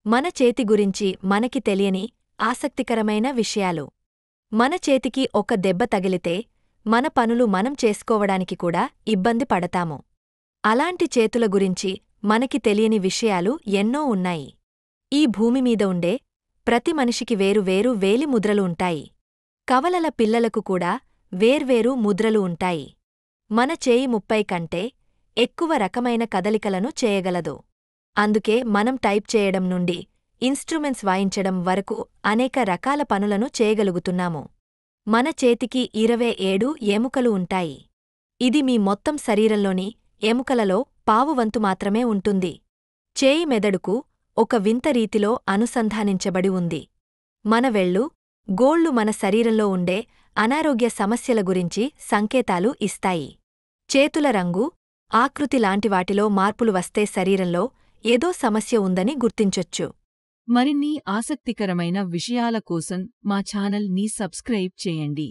మన చేతి గురించి మనకి తెలియని ఆసక్తికరమైన విషయాలు. మన చేతికి ఒక దెబ్బ తగిలితే మన పనులు మనం చేసుకోవడానికి కూడా ఇబ్బంది పడతాము. అలాంటి చేతుల గురించి మనకి తెలియని విషయాలు ఎన్నో ఉన్నాయి. ఈ భూమిమీద ఉండే ప్రతి మనిషికి వేరు వేరు వేలి ముద్రలు ఉంటాయి. కవలల పిల్లలకు కూడా వేర్వేరు ముద్రలు ఉంటాయి. మన చేయి 30 కంటే ఎక్కువ రకమైన కదలికలను చేయగలదు. అందుకే మనం టైప్ చేయడం నుండి ఇన్స్ట్రుమెంట్స్ వాయించడం వరకు అనేక రకాల పనులను చేయగలుగుతున్నాము. మన చేతికి 27 ఎముకలు ఉంటాయి. ఇది మీ మొత్తం శరీరంలోని ఎముకలలో పావువంతు మాత్రమే ఉంటుంది. చేయి మెదడుకు ఒక వింత రీతిలో అనుసంధానించబడి ఉంది. మన వేళ్లు, గోళ్లు మన శరీరంలో ఉండే అనారోగ్య సమస్యల గురించి సంకేతాలు ఇస్తాయి. చేతుల రంగు, ఆకృతి లాంటి వాటిలో మార్పులు వస్తే శరీరంలో ఏదో సమస్య ఉందని గుర్తించొచ్చు. మరిన్ని ఆసక్తికరమైన విషయాల కోసం మా ఛానల్ ని సబ్స్క్రైబ్ చేయండి.